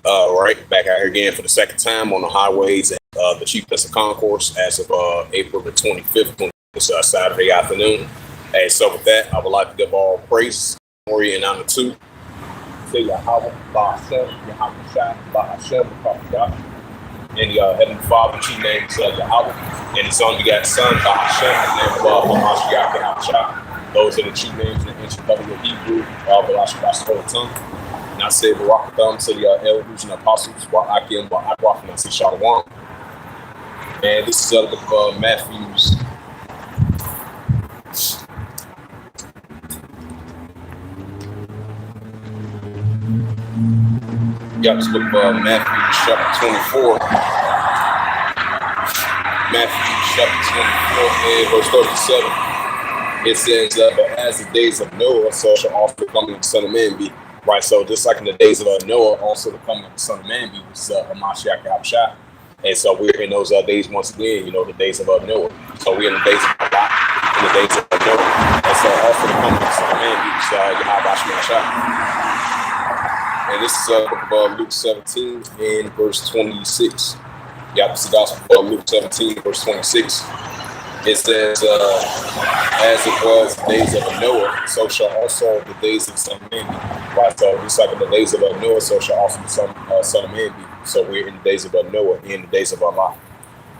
Right, back out here again for the second time on the highways at the Chief Justice Concourse as of April the 25th, it's Saturday afternoon. And so with that, I would like to give all praise, glory, and honor to Yahawah, Yahawashi, and the Heavenly Father, chief name is Yahawah, and his only begotten Son, Hashem, and the name of Hamashiach, Yahawashi. Those are the chief names in the ancient covenant of Hebrew, Balash, Holy Tongue. And I say Barakatham to the elders and apostles, Wa'akim, Wa'akraf, and I say Shalom. And this is the book of Matthew's. Yeah, this book of Matthew chapter 24. Matthew chapter 24 and verse 37. It says, but as the days of Noah, so shall also come in the Son of Man be. Right, so just like in the days of Noah, also the coming of the Son of Man be, which is Hamashiach Yahawashi. And so we're in those days once again, the days of Noah. So we're in the days of Lot, in the days of Noah. And so also the coming of the Son of Man be, which is Yahawashi. And this is book of Luke 17 and verse 26. Yeah, this is the gospel of Luke 17, verse 26. It says, as it was the days of Noah, so shall also the days of the Son of Man be. Right, so just like in the days of Noah, so shall also the Son of Man be. So we're in the days of Noah, in the days of Lot.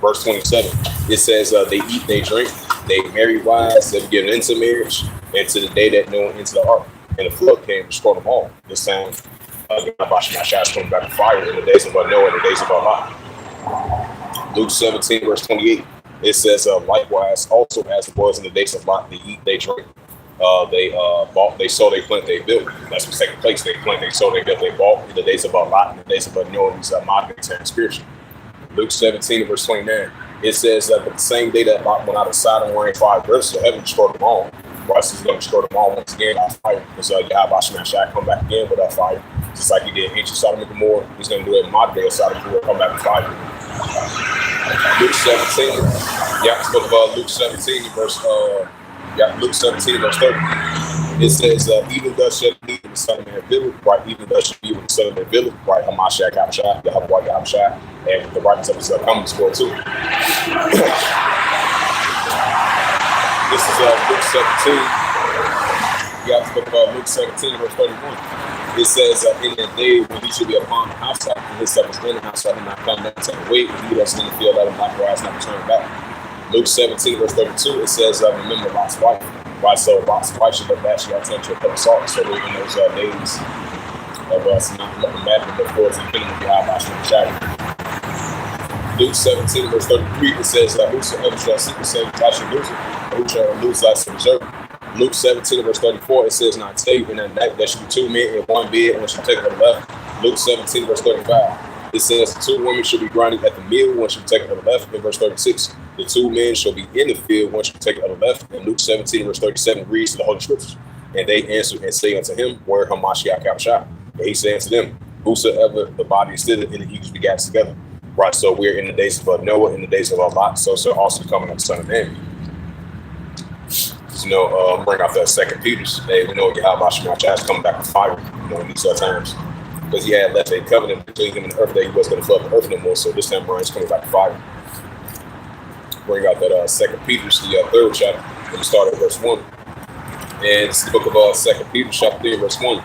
Verse 27, it says, they eat, they drink, they marry wives, they get into marriage, and to the day that Noah entered the ark. And the flood came to destroy them all. This time, Yahawashi is coming back to fire in the days of Noah and the days of Lot. Luke 17, verse 28. It says, likewise, also as it was in the days of Lot, they eat, they drink. They bought, they sold, they plant, they built. That's what's taking place. They plant, they sold, they built, they bought in the days of Lot, in the days of Noah, these modern and spiritual. Luke 17, verse 29. It says that the same day that Lot went out of Sodom wearing 5 rivers of heaven destroyed them all. Christ is going to destroy them all once again by fire. Because Yahawashi shall come back again with that fire. Just like he did ancient Sodom and Gomorrah, he's going to do it in modern day of Sodom and Gomorrah, come back with fire. Luke 17, Luke 17, Luke 17, verse 30. It says, even thus shall be in the Son of Man village, right? Even thus shall be with the Son of Man village, right? Hamashiach Yahawashi, Yahawah Yahawashi, and the righteous of his coming score too. This is Luke 17. You have to look about Luke 17, verse 31. It says, in that day when he should be upon the housetop, and his stuff is in the house, so he not come down to wait, and he that's in the field, let him not rise, not return back. Luke 17, verse 32, it says, remember Lot's wife. Right, so Lot's wife should look back, she got turned to a cup of salt. So we're in those days of us not looking back, but look forward to the kingdom of Yahawashi. Luke 17, verse 33, it says, whosoever shall seek to save his life shall lose it, and who shall lose life shall preserve it. Luke 17, verse 34, it says, now I tell you, in that night there should be 2 men in one bed, and one shall take it to the left. Luke 17, verse 35, it says, the 2 women shall be grinding at the mill, one shall take it to the left. In verse 36, the 2 men shall be in the field, one shall take it to the left. And Luke 17, verse 37 reads to the Holy Scriptures. And they answered and say unto him, where Hamashiach Yahawashi? And he said unto them, whosoever the body is still in the eagles be gathered together. Right, so we're in the days of Noah, in the days of Lot, so also coming of the Son of Man. Bring out that 2 Peter's. Hey, we know Yahawashi is coming back with fire, in these times. Because he had left a covenant between him and the earth that he wasn't going to flood the earth no more. So this time Brian's coming back with fire. Bring out that 2 Peter's, the 3rd chapter, and we start at verse 1. And it's the book of 2 Peter, chapter 3, verse 1.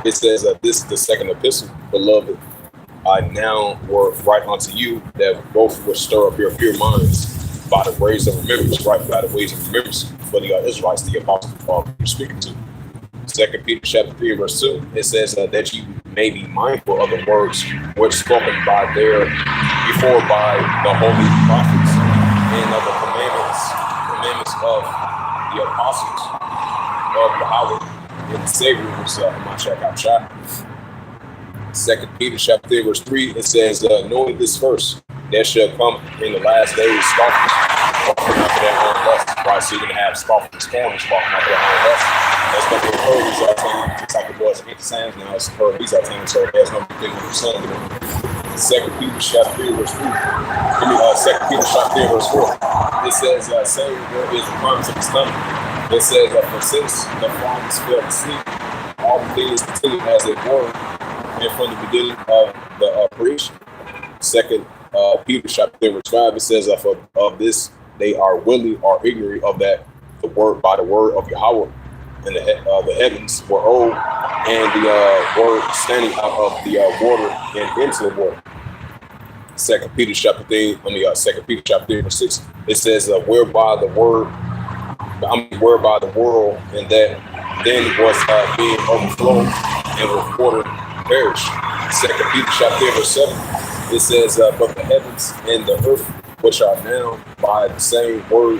It says, this is the second epistle, beloved. I now write unto you that both will stir up your pure minds by the ways of remembrance, right? By the ways of remembrance for the Israelites, the apostles Paul you're speaking to. 2 Peter chapter 3, verse 2, it says that you may be mindful of the words which spoken by before by the holy prophets and of the commandments of the apostles of Yahawah and the Savior, which is Hamashiach Yahawashi. 2 Peter chapter 3, verse 3, it says, knowing this first, there shall come in the last days scoffers walking after their own lust. Right, so you're going to have scoffers, scorners walking after their own lust. That's going to be heard these our times, just like it was in the times. Now it's heard these our times, so there's no big son. 2 Peter chapter 3, verse 3. 2 Peter chapter 3, verse 4. It says, saying there is the promise of the stomach. It says that for since the fathers fell asleep, all things continue as they were and from the beginning of the creation. Second Peter chapter 3 verse 5, it says of this they are willing or ignorant of that the word by the word of Yahawah, and the heavens were old, and the word standing out of the water and into the water. Second Peter chapter 3 verse 6, it says whereby the world and that then was being overflowed and with water perished. Second Peter chapter 3 verse 7, it says but the heavens and the earth, which are now by the same word,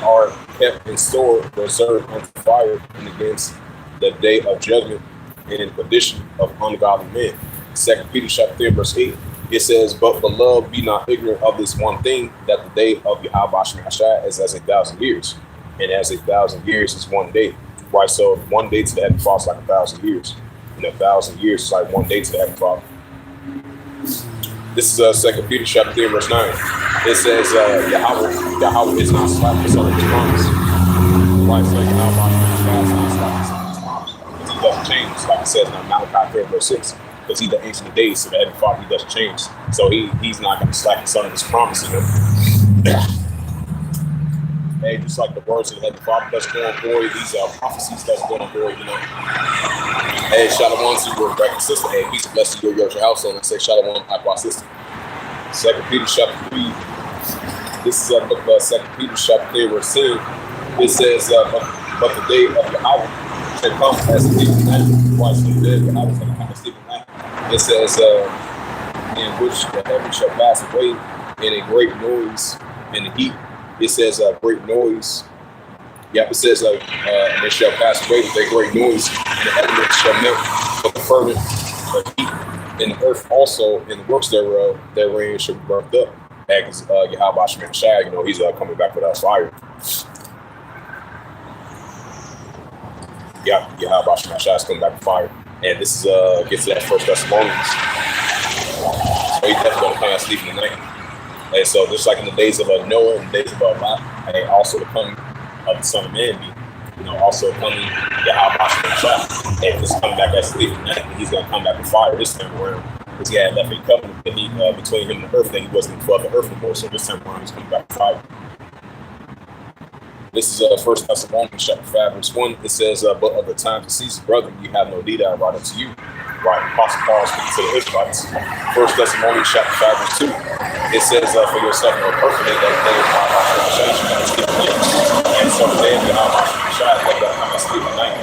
are kept in store, reserved unto fire and against the day of judgment and in perdition of ungodly men. Second Peter chapter 3 verse 8, it says, but beloved, be not ignorant of this one thing, that the day of Yahawashi is as 1,000 years, and as 1,000 years is one day. Right, so one day to the Heavenly Father is like 1,000 years, and 1,000 years is like one day to the Heavenly Father. This is Second Peter chapter 3 verse 9. It says Yahawah is not slack concerning his promise. Right, so Yahawashi is not slack concerning his promise, because he doesn't change, like it says in Malachi 3 verse 6. Because he's the ancient of days, so the Heavenly Father, he doesn't change. So he's not going to slack concerning his promise. Hey, just like the words of the Heavenly Father doesn't go on void, these prophecies doesn't go on void, Hey, Shalom to your brother sister. Hey, peace and blessings to your household. And say Shalom, Yahawashi sister. Second Peter chapter 3. This is the book of Second Peter chapter 3, verse 10. It says, but the day of Yahawah shall come as a thief in the night. Twice the day of Yahawah is going to come as a thief in the night. It says, in which the heavens shall pass away, and a great noise and the heat. It says great noise. Yeah, it says and it shall pass away with a great noise, and the elements shall melt, but the fervent heat, and the earth also, and the works thereof, therein shall be burnt up. As Yahawashi, he's coming back with us fire. Yeah, Yahawashi is coming back with fire. And this is gets to that First Thessalonians. So he's definitely going to come out sleeping tonight. And so just like in the days of Noah and the days of Lot, and also the coming of the Son of Man, also coming Yahawashi, and just coming back as sleeping tonight, and he's going to come back with fire this time around. Because he had left a covenant that he between him and the earth, that he wasn't for the earth anymore. So this time around he's coming back with fire. This is First Thessalonians chapter 5 verse 1. It says, but of the times and seasons, brethren, you have no need I write unto you. Right, Apostle Paul speaking to the Israelites. First Thessalonians chapter 5 verse 2. It says, for yourself no perfect that the day of Yahawashi and so the day of Yahawashi let that come and sleep at night.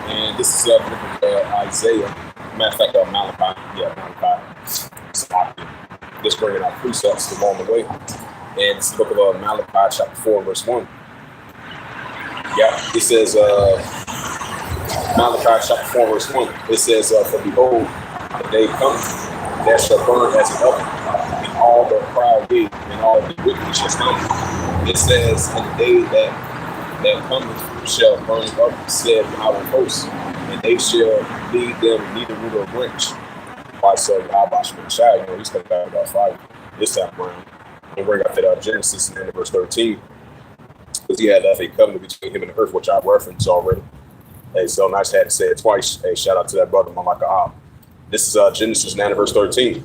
And this is the book of Isaiah. Matter of fact, Malachi. Yeah, Malachi. Just bringing out precepts along the way. And it's the book of Malachi, chapter 4, verse 1. Yeah, it says, Malachi, chapter 4, verse 1. It says, for behold, the day cometh, that shall burn as an oven, and all the proud gate, and all the wicked shall stumble. It says, in the day that cometh shall burn up, said our hosts, and they shall lead them neither root or branch. Right, so Yahawashi, he's coming back about fire this time around. And bring out that Genesis in verse 13, because he had left a covenant between him and the earth, which I referenced already. Hey, so I just had to say it twice. Hey, shout out to that brother, Mamaka. This is Genesis 9 verse 13.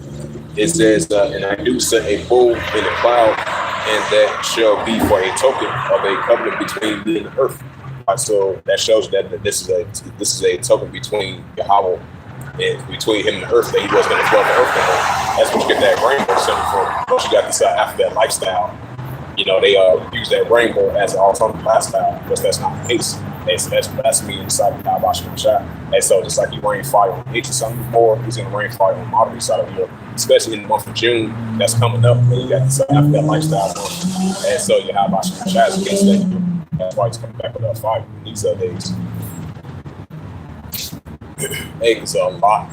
It says, and I do set a bull in the cloud, and that shall be for a token of a covenant between me and the earth. Right, so that shows that this is a token between Yahawah and between him and the earth, that he was going to flood the earth anymore. That's what you get that rainbow symbol from. But you got this after that lifestyle. They use that rainbow as an alternative lifestyle, because that's not the case. And so that's me inside of Yahawashi. And so just like he rained fire on the ancient sun before, he's going to rain fire on the modern side of the world, especially in the month of June that's coming up. And you got this after that lifestyle. And so Yahawashi is against that. That's why he's coming back with fire in these days. Hey, because a lot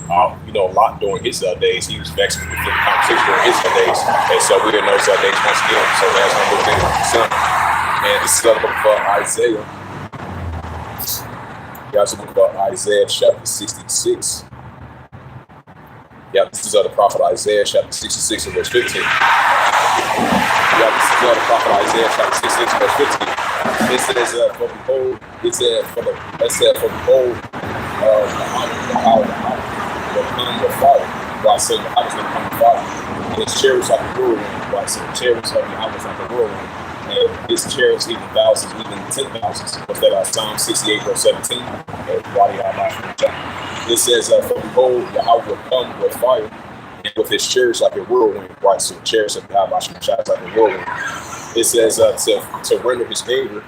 during his days, he was vexed with the conversation during his days, and so we're in those days once again. So that's one of the things. And this is the book of Isaiah. Guys, the book of Isaiah, chapter 66. Yeah, this is the prophet Isaiah, chapter 66, and verse 15. Yeah, this is the prophet Isaiah, chapter 66, verse 15. It says, for behold, for behold, Yahawah will come with fire. Right, so Yahawah's going to come with fire. And his chariots like a whirlwind. Right, so the chariots of Yahawah's like a whirlwind. And his chariots even thousands, even 10,000s. What's that? Psalm 68, verse 17. It says, for behold, Yahawah will come with fire, and with his chariots like a whirlwind. Right, so the chariots of Yahawashi like a whirlwind. It says to render his anger,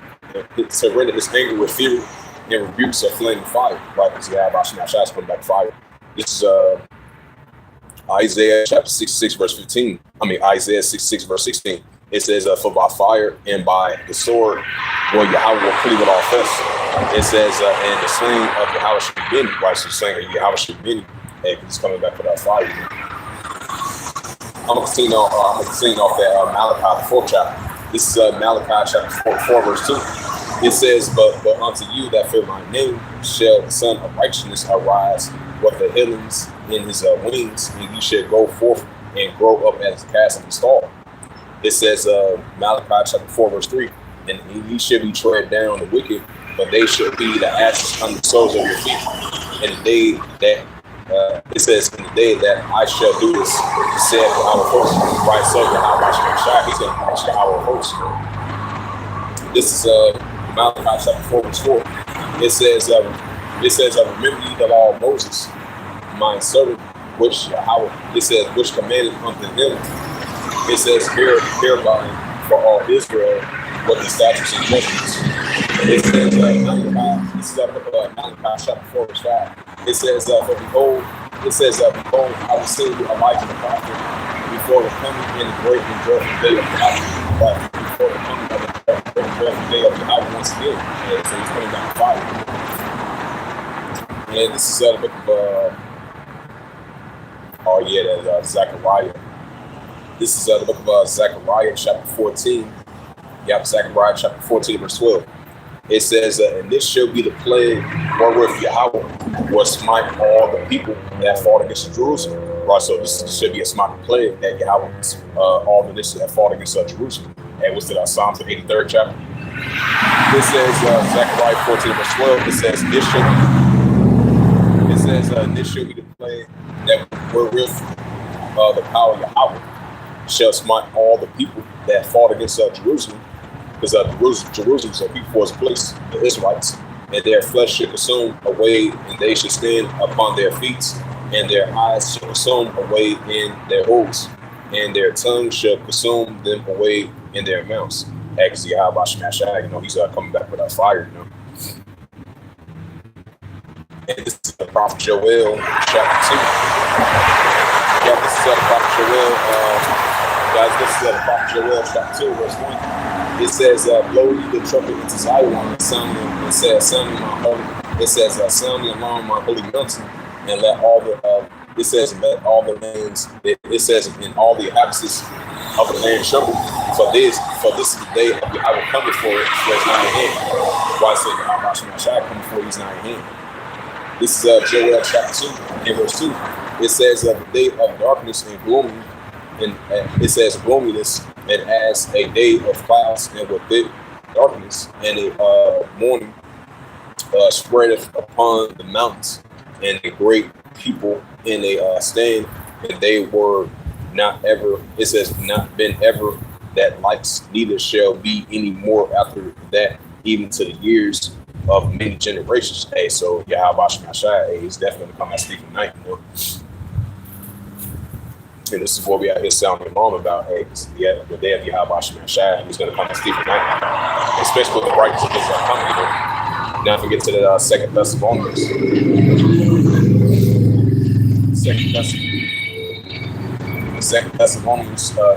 with fury and rebukes of flaming fire. Right, because Yahawashi is coming back fire. This is Isaiah chapter 66, verse 15. Isaiah 66, verse 16. It says, for by fire and by the sword, well, Yahawah will cleave it all first. It says, and the slain of Yahawah should be many. Right, so the slain of Yahawah should be many. And he's coming back for that fire. I'm going to continue off that Malachi, the 4th chapter. This is Malachi chapter 4, verse 2. It says, but unto you that fear my name shall the Son of Righteousness arise with the healings in his wings, and you shall go forth and grow up as a cast in the stall. It says Malachi chapter 4, verse 3, and ye shall be tread down the wicked, but they shall be the ashes under the soles of your feet. And the day that it says, in the day that I shall do this, said our host, right? So he's going to mention our host. This is Malachi chapter 4, verse 4. It says, remember ye the law of Moses, my servant, which Yahawah, it says, which commanded unto him. It says, hereby for all Israel, what the statutes and judgments. It says, Malachi chapter 4, verse 5. It says, behold, I will send you Elijah the prophet before the coming in the great and joyful day of Yahawah. Right, before the coming of the great and joyful day of Yahawah once again. And so he's coming down fire. And this is the book of, Zechariah. This is the book of Zechariah, chapter 14. You have Zechariah, chapter 14, verse 12. It says, and this shall be the plague wherewith Yahawah will smite all the people that fought against Jerusalem. Right, so this should be a smiting plague that Yahawah, all the nations that fought against Jerusalem. And what's that? Psalms, the 83rd chapter. This says Zechariah 14, verse 12. It says, this shall be the plague that wherewith the power of Yahawah shall smite all the people that fought against Jerusalem. Because Jerusalem is a people was place, the Israelites, and their flesh should consume away, and they should stand upon their feet, and their eyes shall consume away in their holes, and their tongue shall consume them away in their mouths. As Yahawashi, he's coming back with that fire, And this is the prophet Joel, chapter 2. Yeah, this is the prophet Joel. Guys, this is the prophet Joel, chapter 2, verse 1. It says, blow ye the trumpet into Zion, sound my holy. It says, sound the alarm, my holy mountain, and let all the let all the lands. It says, in all the inhabitants of the land tremble. For this is the day of Yahawah coming for it, for it's not in hand. Why say Yahawashi coming for it, he's not in hand. This is Joel chapter 2, and verse 2. It says, the day of darkness and gloomy, and it says gloominess, and as a day of clouds and with thick darkness, and a morning spreadeth upon the mountains, and a great people in a stand, and they were not ever, it says, not been ever that likes, neither shall be any more after that, even to the years of many generations. Hey, so Yahawashi, he's definitely come out speaking night, And this is what we out here sounding alarm about. Hey, the day of Yahawashi, he's going to come and speak tonight, especially with the brightness of his coming. Now, if we get to the Second Thessalonians,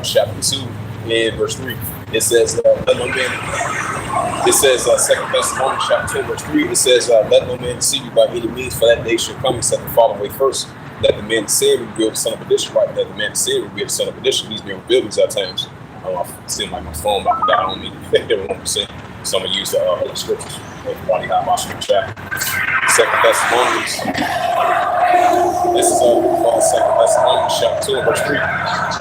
chapter 2, and verse 3. It says, let no man. It says, 2 Thessalonians chapter 2, verse 3. It says, let no man deceive you by any means, for that day shall come, except the falling away first. That the man of sin revealed the son of perdition, right? That the man of sin revealed the son of perdition. He's been revealed these times. It seems like my phone about to die on me. 1%. So I'm gonna use the Holy Scriptures. Everybody got my chat. 2 Thessalonians. This is 2 Thessalonians chapter 2 verse 3.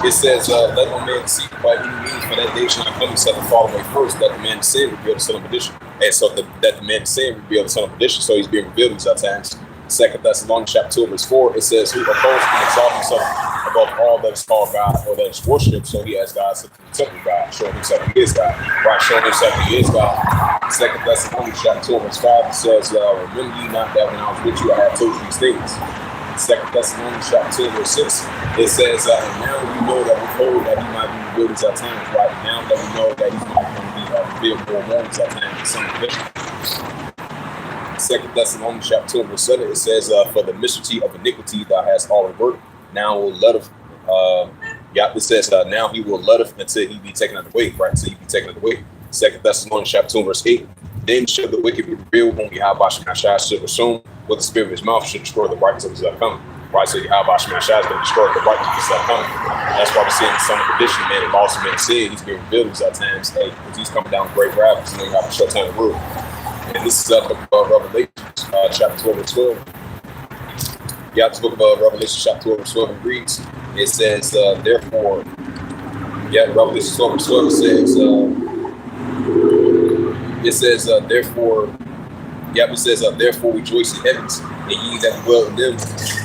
It says, let no man deceive you by any means, for that day shall not come except the fall away first, that the man of sin reveal the son of perdition. And so that the man of sin reveal the son of perdition, so he's being revealed these times. 2 Thessalonians chapter 2 verse 4, it says, who opposes and exalts himself above all that is called God or that is worshipped, so he has God to the temple of God, showing himself he is God. Right, showing himself he is God. 2 Thessalonians chapter 2 verse 5, it says, remember ye not that when I was with you, I have told you these things. 2 Thessalonians chapter 2 verse 6, it says, and now we know that we hold that he might be revealed these times, right? Now that we know that he's not going to be revealed more and more these times, the son of perdition. 2 Thessalonians chapter 2 verse 7, it says, for the mystery of iniquity thou hast already worked, now will letteth, it says, now he will letteth until he be taken out of the way, right? Until he be taken out of the way. 2 Thessalonians chapter 2 verse 8, then shall the wicked be revealed, whom Yahawashi should assume, with the spirit of his mouth should destroy the righteous of his coming. Right, so Yahawashi is going to destroy the righteous of his coming. That's why we're seeing the son of perdition, man, and lost man sin. He's being revealed these times, because he's coming down with great wrath, because he have a short time to rule. And this is the book of Revelation, chapter 12 and 12. Yeah, this book of Revelation, chapter 12 and 12, it reads, it says, therefore, Revelation 12 and 12 says, therefore rejoice in heavens, and ye that dwell in them,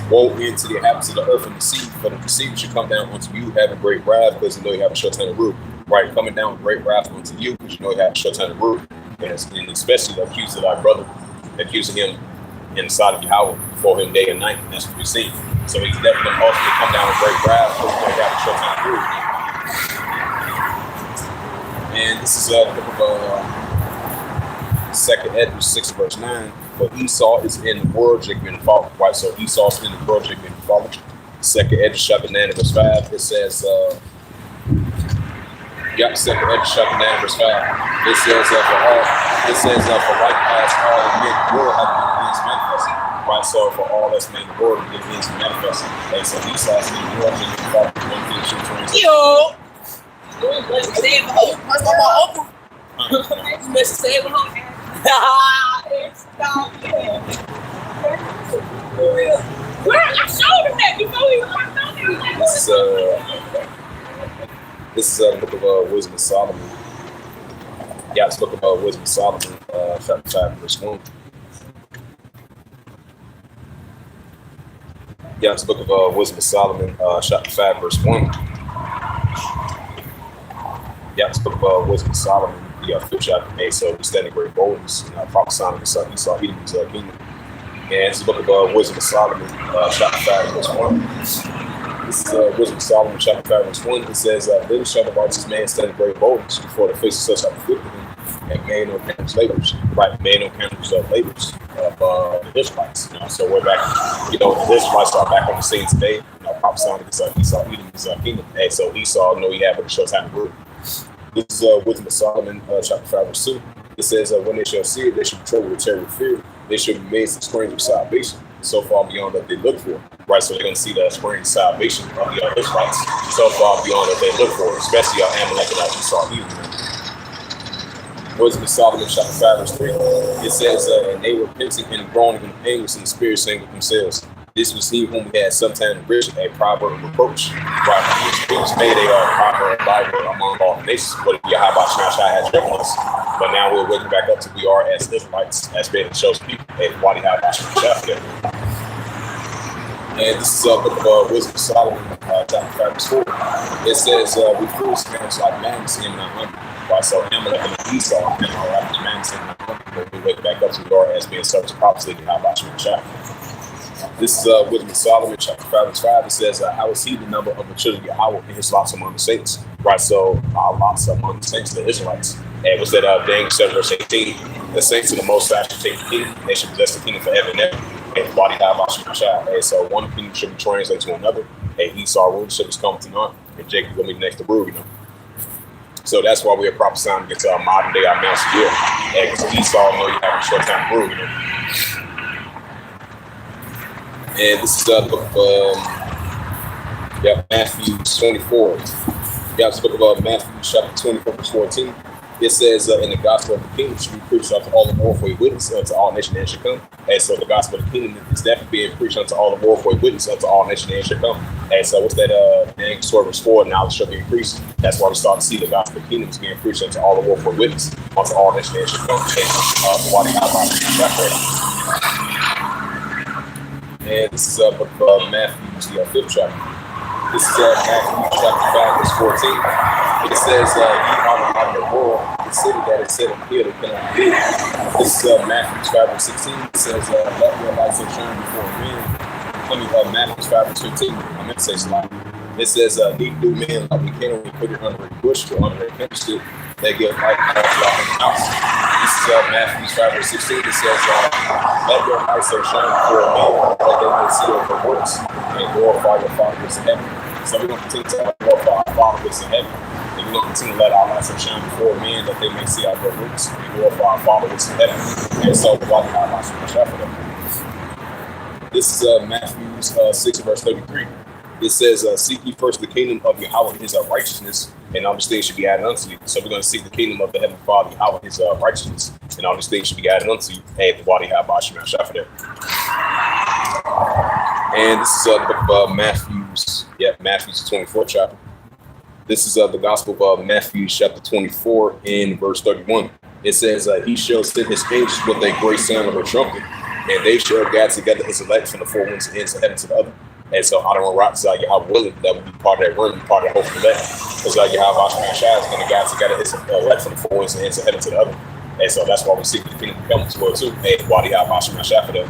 woe into the inhabitants of the earth and the sea, for the deceiver should come down unto you, having great wrath, because you know you have a short time to rule. Right, coming down with great wrath unto you, because you know you have a short time to rule. And especially the accused of our brother, accusing him in the sight of Yahawah before him day and night. And that's what we see. So he's definitely going to ultimately come down with great wrath, because he's going to have a short time to rule. And this is the book of 2 Edward 6 verse 9. But Esau is in the world, Jacob in the fall. Right, so Esau's in the world, Jacob in the fall. 2 Edward chapter 9 verse 5. It says, 2 Edward chapter 9 verse 5. It says, for likewise all the men in the world have been against manifested. Right, so for all that's made in the world, it is manifested. And so Esau's in the world, Jacob in the fall. Yo! Let's save a hope. What's my uncle? Let's save a hope. Where I showed him that before he This is the book of Wisdom of Solomon. Yeah, it's the book of Wisdom of Solomon, chapter 5, verse 1. Yeah, it's the book of Wisdom of Solomon, chapter 5, verse 1. Yeah, it's the book of Wisdom of Solomon, the fifth chapter made, so we stand in great boldness, prophesying against Esau, eating his kingdom. And it's the book of Wisdom of Solomon, chapter 5, verse 1. This is Wisdom of Solomon, chapter 5, verse 1. It says, then shall the righteous man stand in great boldness before the face of such afflicted him, and made no account of labors. Right, made no account of labors of the Israelites. So we're back, the Israelites are back on the scene today, prophesying against Esau, eating his kingdom. And so Esau, he had a short time to rule. This is Wisdom of Solomon, chapter 5, verse 2. It says, when they shall see it, they shall be troubled with terror and fear. They shall be made to springs of salvation, so far beyond that they look for. Right, so they're going to see the spring of salvation of the Israelites, so far beyond that they look for, especially Amalek and Esau eating them. Wisdom of Solomon, chapter 5, verse 3. It says, and they were repenting and groaning in anguish in the spirit, saying with themselves, this was he whom we had sometime enriched, a proverb of reproach. Right, he was made a proverb Bible among all the nations, what Yahawashi has driven us. But now we're waking back up to we are as Israelites, as being the chosen people, and why Yahawashi. And this is the book of Wisdom of Solomon, chapter 5, verse 4. It says, we fools parents like madness in my hungry. Right, so Amalek and Esau and all that madness in my hungry, but we wake back up to we are as being servants of prophecy and Yahawashi. This is Wisdom of Solomon, chapter 5, verse 5. It says, how is he the number of the children of Yahawah and his lots among the saints? Right, so our lots among the saints, the Israelites. And what's that, Daniel 7, verse 18? The saints of the Most High should take the kingdom, and they should possess the kingdom forever and ever. And the body Yahawashi. And so one kingdom should be translated to another. And Esau rulership is coming to naught, and Jacob will be next to rule, So that's why we are prophesying against our modern day, our mouse here. And because Esau know you have a short time to rule, And this is the book of Matthew 24. Yeah, it's the book of Matthew chapter 24, verse 14. It says in the gospel of the kingdom should be preached unto all the world for a witness unto all nations and should come. And so the gospel of the kingdom is definitely being preached unto all the world for a witness unto all nations and should come. And so what's that? Then verse 4, knowledge shall be increased. That's why we start to see the gospel of the kingdom is being preached unto all the world for a witness unto all nations and should come. And this is book of Matthew, the 5th chapter. This is Matthew chapter 5, verse 14. It says, ye are the light of the world, the city that is set on hill that cannot be hid. This is Matthew 5, verse 16. It says, let your light so shine before men. Matthew 5, verse 15. I meant to say slide. It says, neither do men like we can when we put it under a bush or under a candlestick that give light to the house. This is Matthew 5, verse 16. It says, let your light so shine before men that they may see your good works and glorify your Father which is in heaven. So we're going to continue to glorify our Father which is in heaven. And we're going to continue to let our light so shine before men that they may see our good works and glorify our Father which is in heaven. And so we're our light so shine for them. This is Matthew 6, verse 33. It says, seek ye first the kingdom of Yahawah, his righteousness, and all these things should be added unto you. So we're going to seek the kingdom of the Heavenly Father, Yahawah, his righteousness, and all these things should be added unto you. And the body Yahawashi for them. And this is the book of Matthew's 24th chapter. This is the gospel of Matthew chapter 24 in verse 31. It says, he shall send his angels with a great sound of a trumpet, and they shall gather together his elect from the four winds of the ends of heaven to the other. And so I don't want to rock to Yahawah willing that would be part of that room, be part of that whole elect. Because Yahawashi is going to gather together his elect from the four winds of the ends of heaven to the other. And so that's why we seek the kingdom come as well too. And body Yahawashi for them.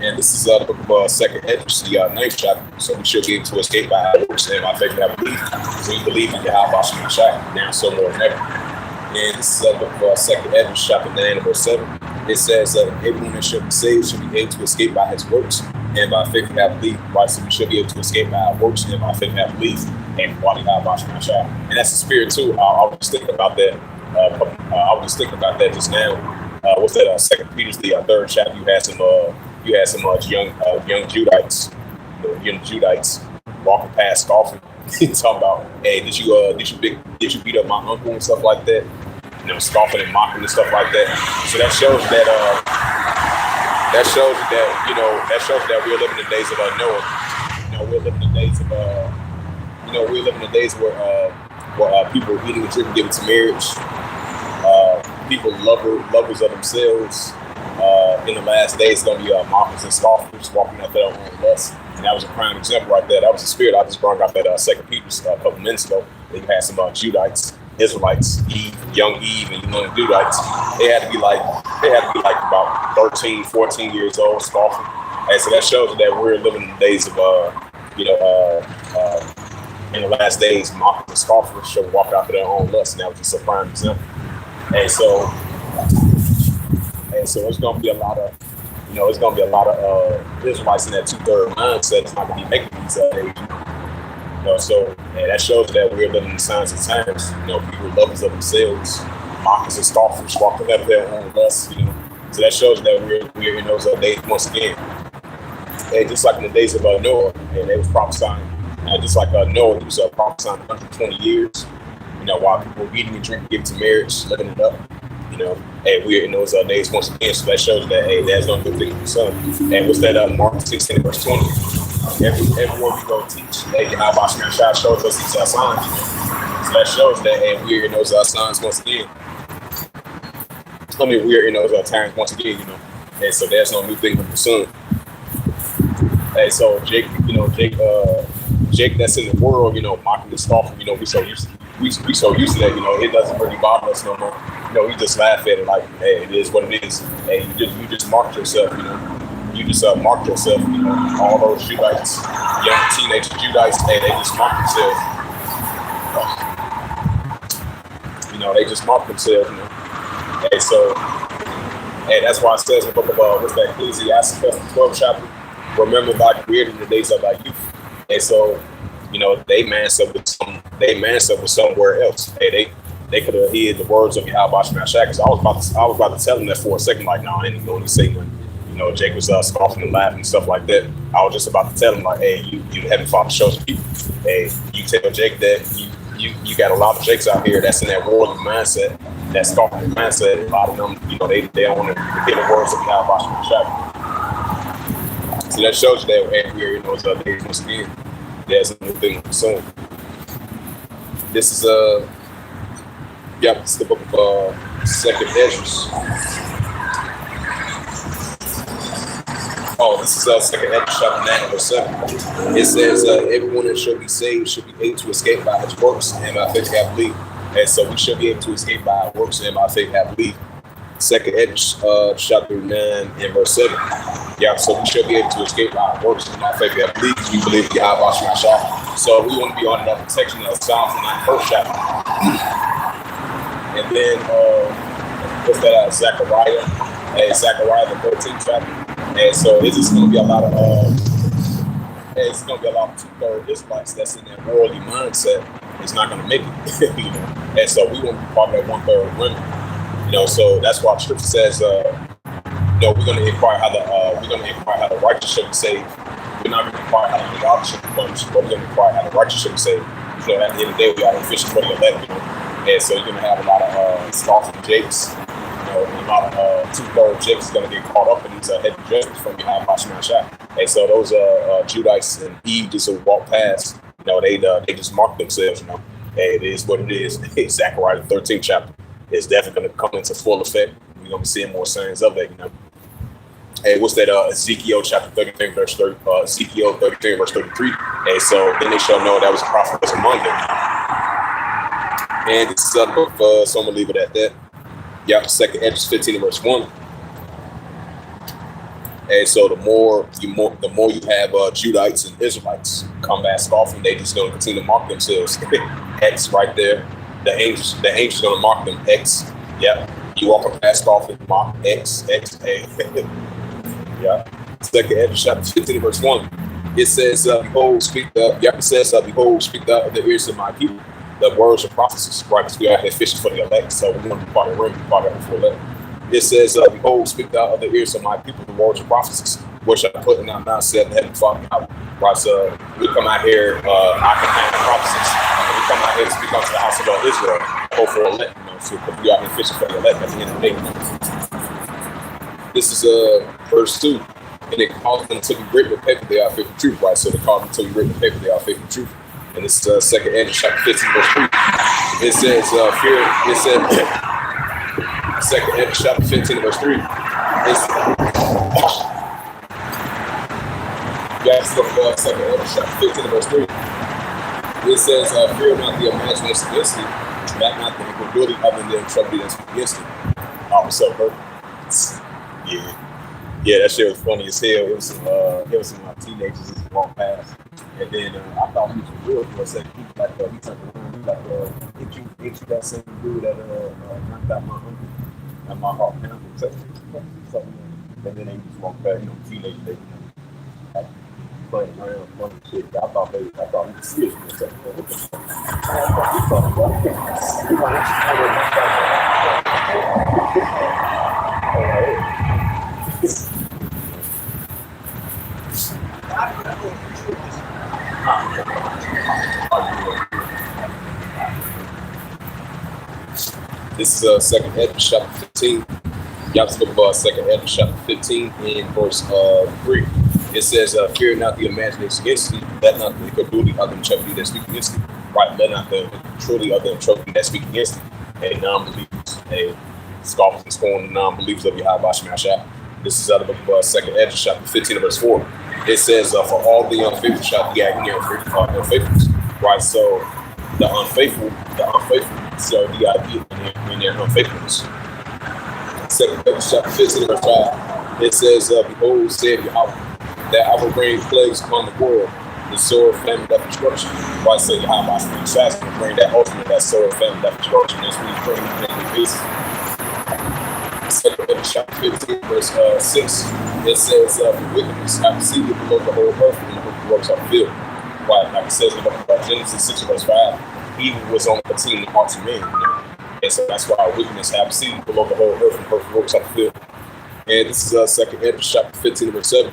And this is the book of 2nd hedges, the 9th chapter. So we should be able to escape by our works and by faith and our belief. So we believe in Yahawashi now so more than ever. And this is the book of 2nd hedges, chapter 9, verse 7. It says, everyone that shall be saved should be able to escape by his works and by faith and have belief. Right? So we should be able to escape by our works and by faith and have belief. And body Yahawashi. And that's the spirit too. I was just thinking about that. Just now. What's that? 2 Peter, the 3rd chapter. You had some young Judites, young Judites walking past scoffing, talking about, hey, did you beat up my uncle and stuff like that? You know, scoffing and mocking and stuff like that. So that shows that we're living in the days of Noah. We're living in the days where people are eating and drinking, giving to marriage. People lovers of themselves. In the last days, it's going to be mockers and scoffers walking out there on lust. And that was a prime example right there. That was the spirit. I just brought out that 2 Peter a couple minutes ago. They had some Judites, Israelites, young Eve, and the Judites. They had to be like about 13, 14 years old, scoffing. And so that shows that we're living in the days of, in the last days, mockers and scoffers should walk out to their own lust. And that was just a prime example. And so it's going to be a lot of, Israelites in that 2/3 mindset. It's not going to be making these days. That shows that we're living in the signs of times. People lovers of themselves, mockers and scoffers walking up their own lust. So that shows that we're in those days once again. And just like in the days of Noah, and they was prophesying, just like Noah, he was prophesying 120 years. While people were eating and drinking, giving to marriage, living it up. And we're in those days once again. So that shows that, hey, there's no good thing for the son. And what's that? Mark 16, verse 20. Everywhere we go teach, hey, Yahawashi shows us these signs. So that shows that, hey, we're in those signs once again. We're in those times once again, And so there's no new thing for the son. Hey, so Jake that's in the world, mocking and scoffing, we so used to that, it doesn't really bother us no more. We just laugh at it like, hey, it is what it is. Hey, you just marked yourself, You just marked yourself, all those Judites, young teenage Judites, hey, they just marked themselves. They just marked themselves, Hey, so, hey, that's why it says in the book of, what's that, Ecclesiastes, the 12th chapter, remember thy creator in the days of thy youth. And so, they mass up with somewhere else. Hey, they could have heard the words of Yahawashi because I was about to tell them that for a second, like, no, I ain't going to say nothing. Jake was scoffing and laughing and stuff like that. I was just about to tell him, like, hey, you Heavenly Father shows people. Hey, you tell Jake that you you got a lot of jakes out here that's in that worldly mindset, that scoffing mindset. A lot of them, you know, they don't want to hear the words of Yahawashi. So that shows you that here, you know, once again, there's a new thing soon. This is it's the book of Second Hedges. Oh, this is Second Hedges, chapter 9, verse 7. It says, everyone that shall be saved should be able to escape by his works and by faith have believed. And so we should be able to escape by our works and by faith have believed. Second Hedges, chapter 9 and verse 7. Yeah, so we should be able to escape by our works and by faith have believed. We believe the Yahawashi. So we want to be under that protection of Psalms 91st chapter. And then what's that? Zechariah the 13th chapter. And so it's just going to be a lot of 2/3 Israelites that's in that worldly mindset. It's not going to make it, you know. And so we want to be part of that 1/3 women, you know. So that's why the scripture says, you know, we're going to inquire how the righteous shall be saved. We're not going to inquire how the ungodly shall be punished, but we're going to inquire how the righteous shall be saved. You know, at the end of the day, we are fishing for the elect, you know. And so you're going to have a lot of scoffing jakes. You know, a lot of 2/3 jakes is going to get caught up in these heavy judgments from Yahawashi. And so those Judites and Eve just walk past. You know, they just mark themselves. You know, and it is what it is. Zechariah the 13th chapter is definitely going to come into full effect. We're going to be seeing more signs of that. You know. Hey, what's that? Ezekiel chapter 33, verse 30. Ezekiel 33, verse 33. And so then they shall know that was a prophet was among them. And this is up so I'm gonna leave it at that. Yep, Second Hedges 15 verse 1. And so the more you have Judites and Israelites come back scoffing, they just gonna continue to mark themselves. X right there. The angel's gonna mark them X. Yep. You walk up past scoffing, mark X, X, A. Yeah. Second Hedges chapter 15 verse 1. It says, behold, speak the ears of my people. The words of prophecies, right? Because we are here fishing for the elect, so we want to be part of the ring, part of the elect. It says, behold, speak thou of the ears of my people, the words of prophecies, which I put in our mouth, said the heavenly Father. Right, so we come out here, I can have prophecies, and we come out here to speak unto the house of Israel, hope for the elect, you know, so because we are here fishing for the elect at the end of the day. This is verse 2, and it calls them to be written with paper, they are faithful truth, right? So they call them to be written with paper, they are faithful truth. And this is Second Hedges chapter 15 verse 3. It says, Second Hedges chapter 15 verse 3. Second Hedges chapter 15 verse 3. It says, fear not the imagination against thee, back not the incredulity other than the trouble that's against thee. So yeah, that shit was funny as hell. It was some teenagers just walked past. And then I thought he was real for a second. He was like, he turned around, ain't you that same dude that knocked out my uncle and my heart pounded? And then they just walked back, you know, teenagers, they like playing around, funny shit. I thought he was serious for a second. What the fuck? I thought he talking about. This is Second Hedges chapter 15. Y'all just look at Second Hedges chapter 15 in verse 3. It says, fear not the imagination against thee, let not the incredulity of them trouble thee that speak against thee. Right, let not the truly of them trouble thee that speak against thee. And non-believers, and scoffers and scorn the non-believers of Yahawashi. This is out of the book of Second Hedges chapter 15 verse 4. It says, for all the unfaithful shall be agony unfaithfulness. Right, so the unfaithful shall be agony in their unfaithfulness. Second Hedges chapter 15 verse 5. It says, behold, said Yahawah, that I will bring plagues upon the world, the sword, famine, death, destruction. Right, so Yahawashi will bring that ultimate, that sword, famine, death, destruction. That's what he's bringing on a daily basis. Second Hedges chapter 15 verse 6. It says, the wickedness I see it below the whole earth and the works of the field. Right, like it says in the book of Genesis 6 verse 5, evil was on the continuing hearts of men. And so that's why wickedness have seen below the whole earth and the works of the field. And this is Second Hedges chapter 15 verse 7.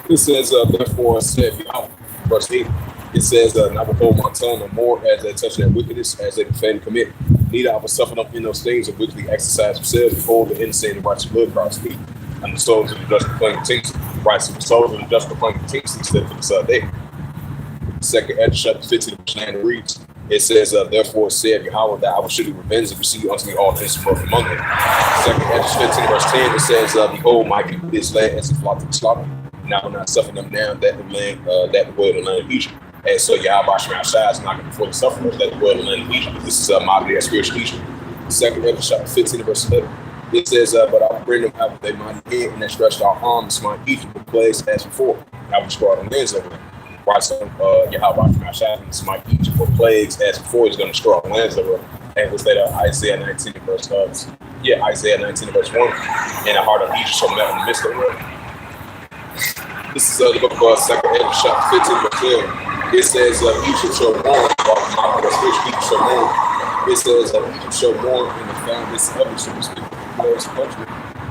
It says, therefore said Yahawah, verse 8, It says, "And I will hold my tongue no more as they touch their wickedness, as they profane and commit. Neither I will suffer them in those things of wickedly exercise themselves. Behold, the innocent and righteous blood cries feet, and the souls of the just proclaim continuously. Right, so the souls of the just proclaim continuously instead of this day." Second Ezra chapter 15, verse 9 reads, it says, "Therefore said Yahawah that I will surely revenge and receive unto me all the innocent birth among them." Second Ezra 15, verse 10, it says, "Behold, my people this land as a flock to the slaughter, and I will not suffer them down that the land, that the word of the land of Egypt." And so Yahawashi is not going to fully suffer that the word of the land of Egypt. This is modern spiritual Egypt. Second Ezra chapter 15, verse 11. It says, "But I will bring them out with a mighty hand and that stretched out arm and smite Egypt with plagues as before. I will destroy the lands over them." Right, so Yahawashi smite Egypt with plagues as before. He's going to destroy the lands over them. And we say Isaiah 19 verse Isaiah 19 verse 1. "And the heart of Egypt shall melt in the midst of it." This is the book of Second Ezra chapter 15 verse 12. It says, "Egypt shall mourn." Egypt shall mourn. It says, "Egypt shall mourn in the foundness of it, so to speak, the country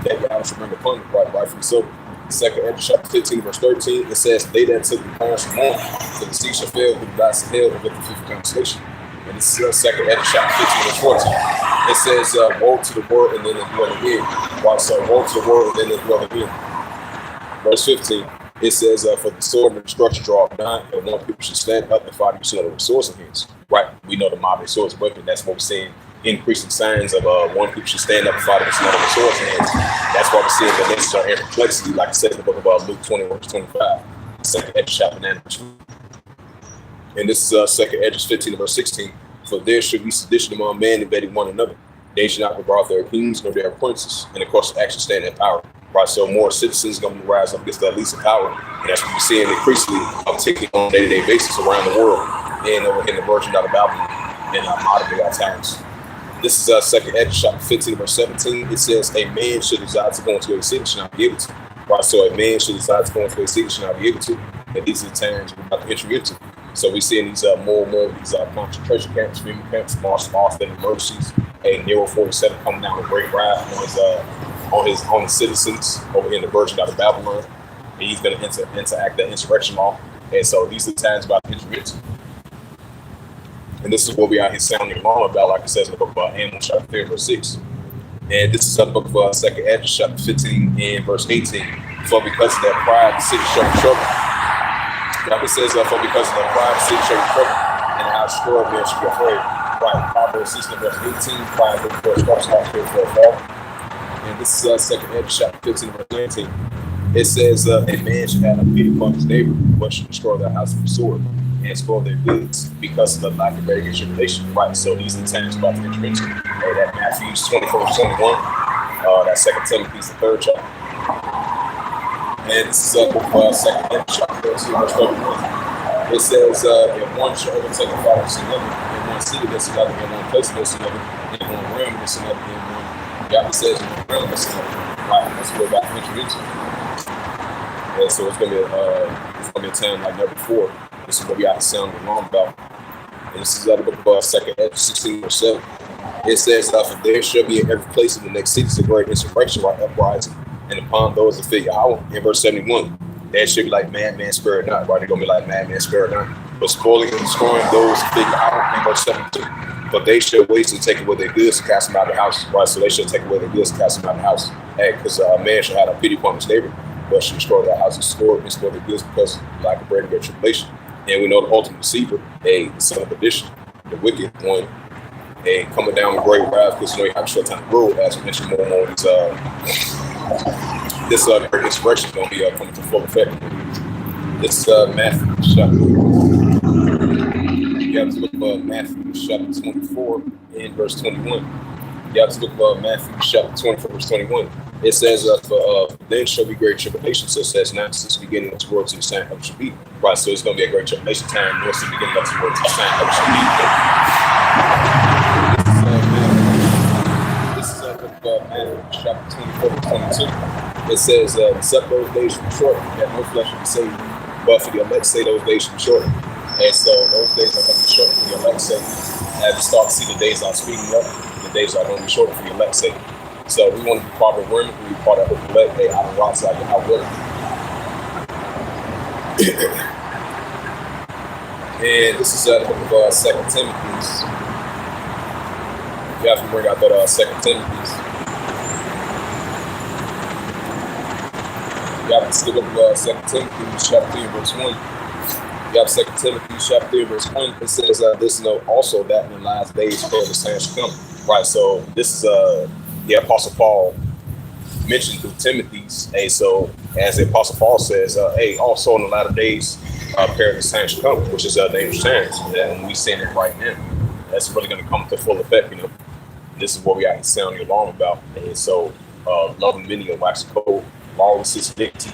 that Yahweh shall bring upon it." Rightfully so. Second Ezra chapter 15 verse 13. It says, "They that took the parents from mourn, so the sea shall fail with the glass of hell and with the fifth constellation." And this is Second Ezra chapter 15 verse 14. It says, "Woe to the world and then they dwell again." Right, so woe to the world and then they dwell again. Verse 15. It says, "For the sword and the destruction draw nigh, and one people should stand up and fight each other with swords in hands." Right, we know the modern swords weapon. That's what we're seeing. Increasing signs of one people should stand up and fight against another with swords in hands. That's why we're seeing the nations are in perplexity, like I said in the book of Luke 20, verse 25. Second Ezra chapter 9, verse 2. And this is Second Ezra 15, verse 16. "For there should be sedition among men invading one another. They should not regard their kings nor their princes, and of course action stand in power." Right, so more citizens going to rise up against the least of power, and that's what we're seeing increasingly upticking on a day-to-day basis around the world, and over in the Virgin out of Babylon and modern day times. This is Second Ezra chapter 15, verse 17. It says, "A man should desire to go into a city, should not be able to." Right, so a man should desire to go into a city, should not be able to. And these are the times we're about to enter into. So we're seeing these more and more these concentration camps, freedom camps, martial arts, and emergencies. A Nero 47 coming down with great wrath on his citizens over here in the Virgin out of Babylon, and he's going to interact the insurrection law. And so these are the times about to enter into. And this is what we out here sounding alarm about, like it says in the book of Amos chapter 3, verse 6. And this is the book of Second Ezra chapter 15 and verse 18. "For because of their pride, the city shall be troubled." Like it says, "For because of their pride, the city shall be troubled, and our destroyer men shall be afraid." Right, Proverbs 16 verse 18. Pride before it starts here for a fall. And this is Second Ezra chapter 15 verse 19. It says, "A man should have a pity upon his neighbor, but should destroy their house with a sword and spoil their goods because of the lack of very tribulation." Right, so these are the times about to enter into. That Matthew 24 verse 21. That Second Timothy the 3rd chapter. And this is Second Ezra chapter 13 verse 31. It says, "If one shall overtake a father against another, in one city against another, in one place against another, in one realm against another, in one," Yahweh says, "in one realm against another." Right, that's what we're about to enter into. And so it's gonna be a time like never before. This is what we have to sound alarm about. And this is the book of Second Ezra 16 verse 7. It says, "For there shall be in every place in the next cities a great insurrection, right, uprising, and upon those that fear Yahweh." In verse 71, "There should be like madman spared not." Right, they're gonna be like madman spared not, but spoiling and destroying those that fear Yahweh. In verse 72, "But they shall waste and take away their goods and cast them out of the house." Right, so they shall take away their goods and cast them out of the house. Because a man shall have a pity upon his neighbor, but should destroy their house and store their goods because of lack of bread and great tribulation. And we know the ultimate deceiver, the son of perdition, the wicked one, coming down with great wrath, because you have a short time to rule, as we mentioned more and more. This great insurrection is going to be coming to full effect. This Matthew chapter. You have to look at Matthew chapter 24 and verse 21. You have to look at Matthew chapter 24 verse 21. It says, "For then shall be great tribulation, such as not since the beginning of the world to the time of it shall be." Right, so it's going to be a great tribulation time, nor since the beginning of the world to the time of it shall be. This is Matthew chapter 24 verse 22. It says, "Except those days shall be short, that no flesh shall be saved, but for the elect say those days shall be short." And so those days are going to be short for the elect's sake. As we start to see the days are speeding up, the days are going to be short for the elect's sake. So we want to be part of the remnant, we be part of the elect, out of lots like Yahawah. And this is the book of 2 Timothy. You have to bring out that 2 Timothy. You have to skip up 2 Timothy chapter 3 verse 1. You have 2 Timothy chapter 3 verse 1. It says this note also that in the last days the saints shall come. Right, so this is the Apostle Paul mentioned through Timothy's. Hey, so as the Apostle Paul says, hey, also in the latter days perilous times shall come, which is dangerous times. And we seeing it right now. That's really going to come to full effect, you know. This is what we have to sound the alarm about. And so loving many of wax cold, lawlessness, iniquity,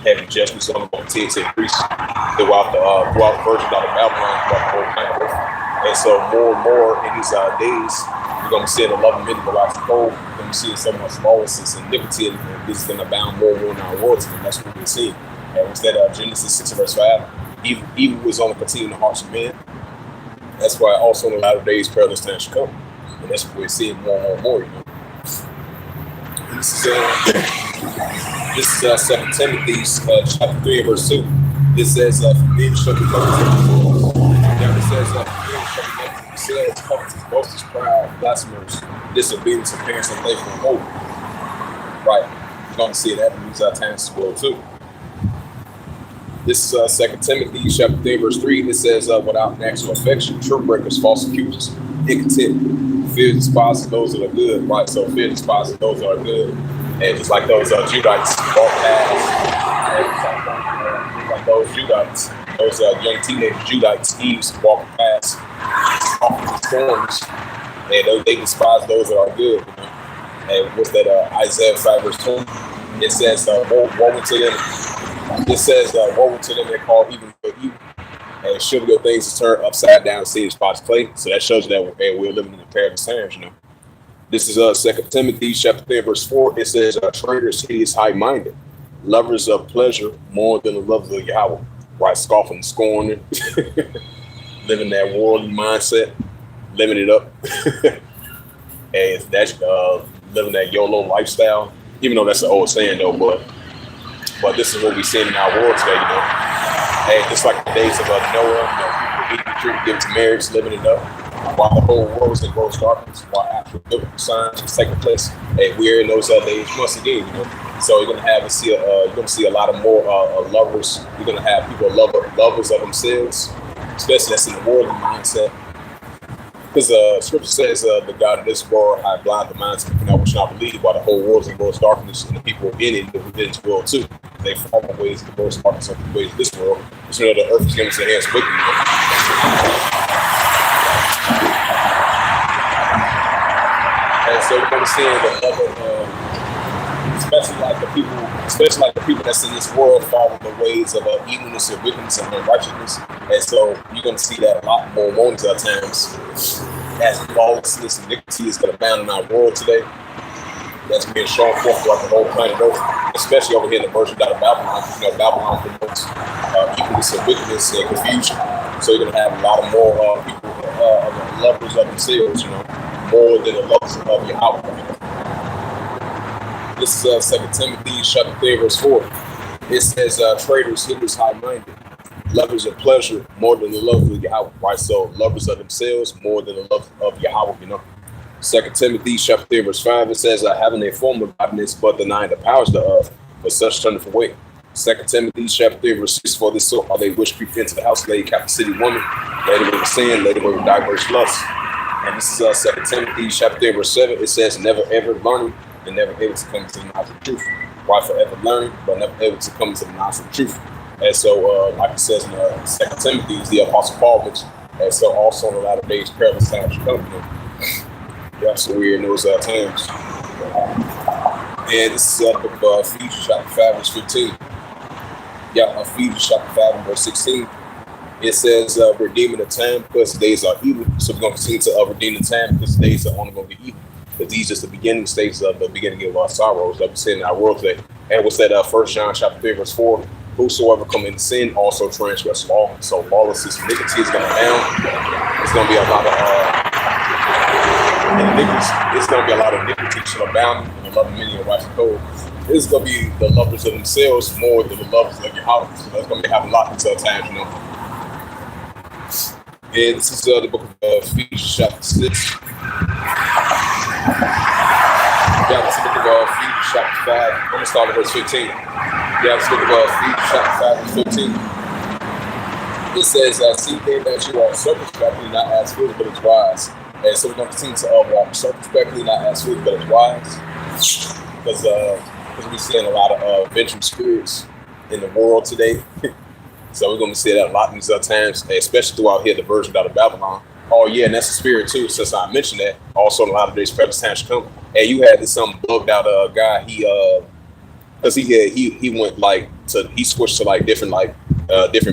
having judgments on the continue to increase throughout the version of Babylon, throughout the whole planet Earth. And so more and more in these days, you're going to see the loving many of wax cold. You're going to see so much lawlessness and iniquity, and this is going to abound more and more in our world. And that's what we're seeing. And what's that? Genesis 6 verse 5. Evil was on the continuing the hearts of men. That's why also in the latter days perilous times shall come. And that's what we're seeing more and more, you know. And this is 2 Timothy chapter 3 verse 2. It says, for men shall be covetous. It says, for men shall be covetous themselves, covetous, boasters, proud, blasphemers, disobedient to parents, and labor and hope. Right. You're going to see that in these times as well too. This is 2 Timothy chapter 3 verse 3. It says, without natural affection, truth breakers, false accusers, incontent, fear despises those that are good. Right, so fear despises those that are good. And just like those Judites walk past, like those Judites, those young teenage Judites, Eves walking past storms, and they despise those that are good. You know? And what's that? Isaiah 5 verse 20. It says, woe to them. It says, woe to them that call evil for evil, and should your things to turn upside down and see his pot's clay. So that shows you that we're living in the perilous times, you know. This is 2 Timothy chapter 3 verse 4. It says, traitors, hideous, high-minded, lovers of pleasure more than the lovers of Yahawah. Right, scoffing, scorning, living that worldly mindset, living it up, and that's living that YOLO lifestyle. Even though that's an old saying though, but this is what we're seeing in our world today, you know. Hey, just like the days of Noah, you know, people getting given to marriage, living it up, while the whole world is in gross darkness, while actual biblical signs is taking place. Hey, we're in those days once again, you know. So you're gonna see a lot of more lovers. You're gonna have people lovers of themselves, especially that's in the worldly mindset. Because scripture says the God of this world have blind the minds of people which not believe, while the whole world is in gross darkness, and the people in it live within this world too. They follow ways of the gross darkness of the ways of this world. Because you know the earth is given to their hands quickly. And so we're gonna see the other especially like the people that's in this world follow the ways of evilness and wickedness and unrighteousness. And so you're going to see that a lot more moments at times as lawlessness and iniquity is going to abound in our world today. That's being shown forth throughout the whole planet Earth, especially over here in the version out of Babylon. You know, Babylon promotes evilness and wickedness and confusion. So you're going to have a lot of more people, lovers of themselves, you know, more than the lovers of Yahawah. This is 2 Timothy chapter 3 verse 4. It says, traitors, hideous, high-minded, lovers of pleasure more than the love of Yahawah. Right, so lovers of themselves more than the love of Yahawah, you know. 2 Timothy chapter 3 verse 5, it says, having a form of godliness but denying the powers thereof, but such turneth away. 2 Timothy chapter 3 verse 6, for this sort are they which creep into the house, lay captive city woman, led away with sin, led away with diverse lusts. And this is 2 Timothy chapter 3 verse 7, it says, never ever learning, and never able to come to the knowledge of the truth. Why forever learning, but never able to come to the knowledge of the truth. And so, like it says in 2 Timothy, the Apostle Paul mentioned, and so also in the latter days, perilous times shall come. Yeah, so we're in those times. And this is the book of Ephesians chapter 5 verse 15. Yeah, Ephesians chapter 5 verse 16. It says, redeeming the time because the days are evil. So we're going to continue to redeem the time because the days are only going to be evil. But these just the beginning stages of the beginning of our sorrows that we see in our world today. And what's that? 1 John chapter 3 verse 4. Whosoever come into sin also transgress law. So lawlessness, iniquity is going to abound. It's going to be a lot of iniquity. It's going to be a lot of iniquity shall abound and loving many and righteous code. It's going to be the lovers of themselves more than the lovers of Yahawah. So that's going to be having a lot of times, you know. Yeah, this is the book of Ephesians, chapter 6. Yeah, this is the book of Ephesians, chapter 5. I'm going to start at verse 15. Yeah, this is the book of Ephesians, chapter 5, verse 15. It says, see then that you are circumspectly, not as fools, but as wise. And so we're going to continue to walk circumspectly, not as fools, but as wise. Because we're seeing a lot of venture spirits in the world today. So we're going to see that a lot in these other times, especially throughout here, the version out of Babylon. Oh, yeah, and that's the spirit, too, since I mentioned that. Also, in a lot of days, present times to come. And you had this bugged out guy, because he went, like, he switched to, like, different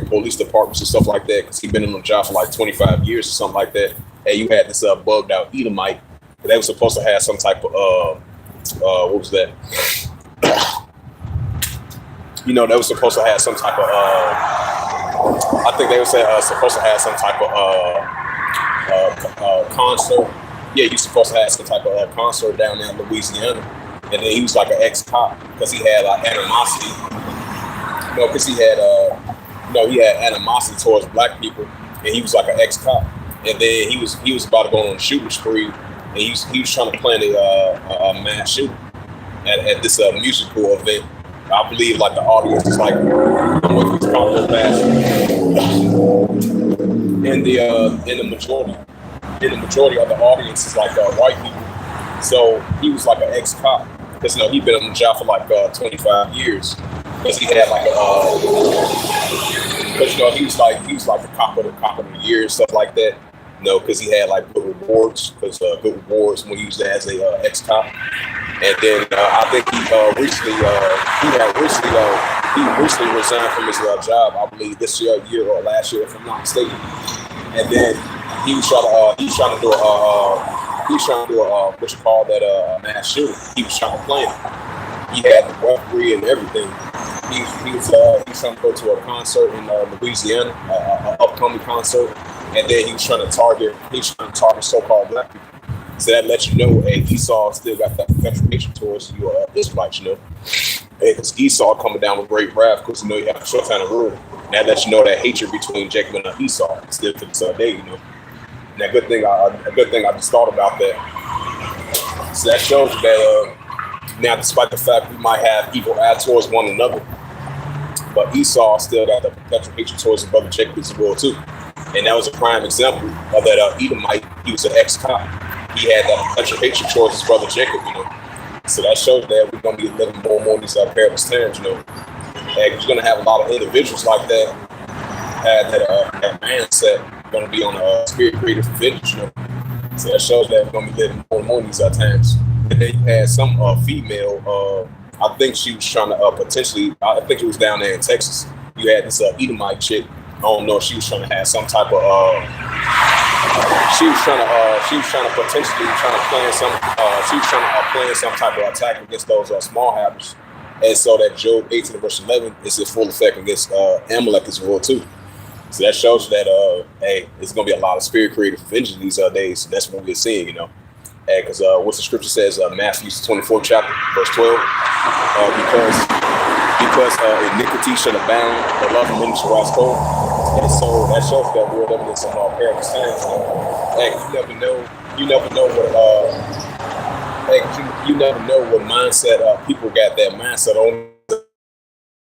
police departments and stuff like that, because he'd been in the job for, like, 25 years or something like that. And you had this bugged out Edomite. They were supposed to have some type of, what was that? They were supposed to have some type of, I think they were supposed to have some type of concert. Yeah, he was supposed to have some type of concert down there in Louisiana. And then he was like an ex-cop because he had like animosity. Because he had, he had animosity towards black people. And he was like an ex-cop. And then he was about to go on a shooting spree. And he was trying to plan a mass shooting at this musical event. I believe like the audience is like, I'm with this combo fast. And the majority of the audience is like white people. So he was like an ex-cop because he'd been on the job for like 25 years. Because he had like because he was like the cop of the year and stuff like that. Because he had like good rewards. Because good rewards when he was as a ex-cop. And then I think he recently resigned from his job. I believe this year or last year, if I'm not mistaken. And then he was trying to do a what you call that mass shooting. He was trying to plan it. He had the weaponry and everything. He was trying to go to a concert in Louisiana, an upcoming concert, and then he was trying to target so-called black people. So that lets you know, hey, Esau still got that confrontation towards you Israelites, because Esau coming down with great wrath, because you have a short time to rule. That lets you know that hatred between Jacob and Esau still to this day, And a good thing I just thought about that. So that shows that now, despite the fact we might have evil acts towards one another, but Esau still got the perpetual hatred towards his brother Jacob as well too. And that was a prime example of that Edomite. He was an ex-cop. He had that perpetual hatred towards his brother Jacob, So that shows that we're going to be living more and more in these perilous times, And you're going to have a lot of individuals like that, have that mindset, going to be on a spirit creative vengeance, So that shows that we're going to be living more and more in these times. And then you had some female, I think she was trying to potentially, I think it was down there in Texas. You had this Edomite chick. I don't know if she was trying to have some type of, she was trying to plan some type of attack against those small habits. And so that Job 18 verse 11 is in full effect against Amalek as well too. So that shows that, hey, there's going to be a lot of spirit creative vengeance these days. That's what we're seeing, Because what the scripture says, Matthew 24 chapter, verse 12, because iniquity shall abound, the love of many shall wax cold. And so that shows that we're living in some perilous times. Hey, you never know what mindset people got that mindset on.